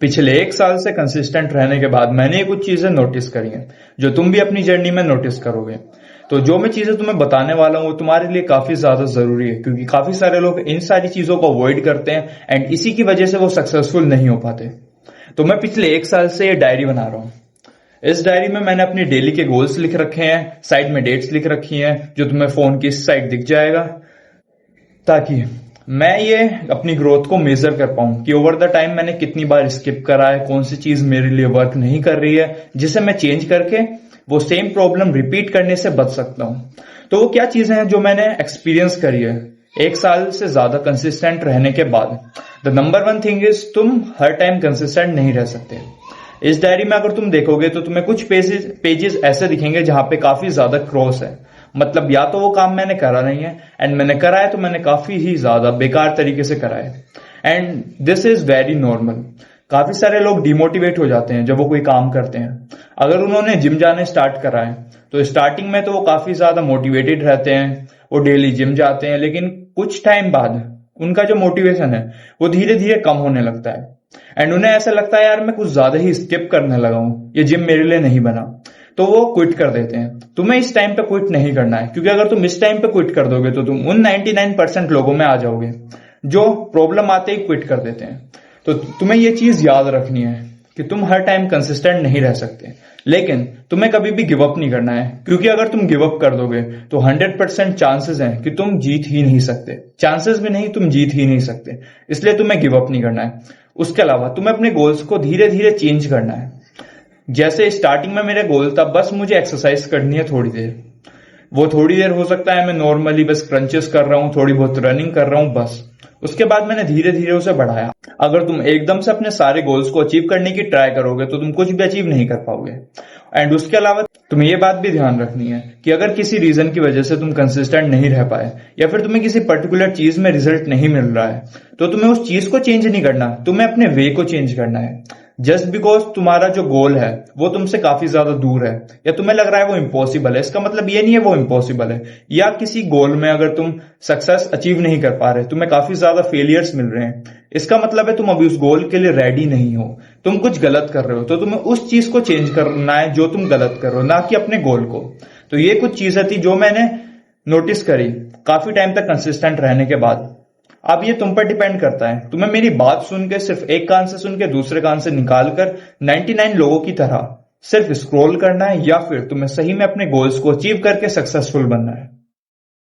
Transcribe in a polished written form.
पिछले 1 साल से कंसिस्टेंट रहने के बाद मैंने ये कुछ चीजें नोटिस करी हैं जो तुम भी अपनी जर्नी में नोटिस करोगे। तो जो मैं चीजें तुम्हें बताने वाला हूँ वो तुम्हारे लिए काफी ज्यादा जरूरी है, क्योंकि काफी सारे लोग इन सारी चीजों को अवॉइड करते हैं एंड इसी की वजह से वो सक्सेसफुल नहीं हो पाते। तो मैं पिछले 1 साल से ये डायरी बना रहा हूँ। इस डायरी में मैंने अपनी डेली के गोल्स लिख रखे हैं, साइड में डेट्स लिख रखी हैं जो तुम्हें फोन की इस साइड दिख जाएगा, ताकि मैं ये अपनी ग्रोथ को मेजर कर पाऊं कि ओवर द टाइम मैंने कितनी बार स्किप करा है, कौन सी चीज मेरे लिए वर्क नहीं कर रही है, जिसे मैं चेंज करके वो सेम प्रॉब्लम रिपीट करने से बच सकता हूं। तो वो क्या चीजें हैं जो मैंने एक्सपीरियंस करी है 1 साल से ज्यादा कंसिस्टेंट रहने के बाद। द नंबर 1 थिंग इज, तुम हर टाइम कंसिस्टेंट नहीं रह सकते। इस डायरी में अगर तुम देखोगे तो तुम्हें कुछ पेजेस ऐसे दिखेंगे जहां पे काफी ज्यादा क्रॉस है, मतलब या तो वो काम मैंने करा नहीं है, एंड मैंने करा है तो मैंने काफी ही ज्यादा बेकार तरीके से करा है। And this is very normal. काफी सारे लोग डिमोटिवेट हो जाते हैं जब वो कोई काम करते हैं। अगर उन्होंने जिम जाने स्टार्ट करा है तो स्टार्टिंग में तो वो काफी ज्यादा मोटिवेटेड रहते हैं, वो डेली जिम जाते हैं, लेकिन कुछ टाइम बाद उनका जो मोटिवेशन है वो धीरे धीरे कम होने लगता है एंड उन्हें ऐसा लगता है यार मैं कुछ ज्यादा ही स्किप करने लगा हूं, ये जिम मेरे लिए नहीं बना, तो वो क्विट कर देते हैं। तुम्हें इस टाइम पे क्विट नहीं करना है, क्योंकि अगर तुम इस टाइम पे क्विट कर दोगे तो तुम उन 99% लोगों में आ जाओगे जो प्रॉब्लम आते ही क्विट कर देते हैं। तो तुम्हें ये चीज याद रखनी है कि तुम हर टाइम कंसिस्टेंट नहीं रह सकते, लेकिन तुम्हें कभी भी गिव अप नहीं करना है, क्योंकि अगर तुम गिव अप कर दोगे तो 100% चांसेस हैं कि तुम जीत ही नहीं सकते। चांसेस भी नहीं, तुम जीत ही नहीं सकते, इसलिए तुम्हें गिव अप नहीं करना है। उसके अलावा तुम्हें अपने गोल्स को धीरे धीरे चेंज करना है। जैसे स्टार्टिंग में मेरा गोल था बस मुझे एक्सरसाइज करनी है थोड़ी देर, वो थोड़ी देर हो सकता है मैं नॉर्मली बस क्रंचेस कर रहा हूं, थोड़ी बहुत रनिंग कर रहा हूं बस। उसके बाद मैंने धीरे धीरे उसे बढ़ाया। अगर तुम एकदम से अपने सारे गोल्स को अचीव करने की ट्राई करोगे तो तुम कुछ भी अचीव नहीं कर पाओगे। एंड उसके अलावा तुम्हें ये बात भी ध्यान रखनी है कि अगर किसी रीजन की वजह से तुम कंसिस्टेंट नहीं रह पाए या फिर तुम्हें किसी पर्टिकुलर चीज में रिजल्ट नहीं मिल रहा है तो तुम्हें उस चीज को चेंज नहीं करना, तुम्हें अपने वे को चेंज करना है। जस्ट बिकॉज तुम्हारा जो गोल है वो तुमसे काफी ज्यादा दूर है या तुम्हें लग रहा है वो इम्पॉसिबल है, इसका मतलब ये नहीं है वो इम्पॉसिबल है। या किसी गोल में अगर तुम सक्सेस अचीव नहीं कर पा रहे, तुम्हें काफी ज्यादा फेलियर्स मिल रहे हैं, इसका मतलब है तुम अभी उस गोल के लिए रेडी नहीं हो, तुम कुछ गलत कर रहे हो। तो तुम्हें उस चीज को चेंज करना है जो तुम गलत कर रहे हो, ना कि अपने गोल को। तो ये कुछ चीजें थी जो मैंने नोटिस करी काफी टाइम तक कंसिस्टेंट रहने के बाद। अब ये तुम पर डिपेंड करता है, तुम्हें मेरी बात सुन के सिर्फ एक कान से सुन के दूसरे कान से निकाल कर 99 लोगों की तरह सिर्फ स्क्रॉल करना है, या फिर तुम्हें सही में अपने गोल्स को अचीव करके सक्सेसफुल बनना है।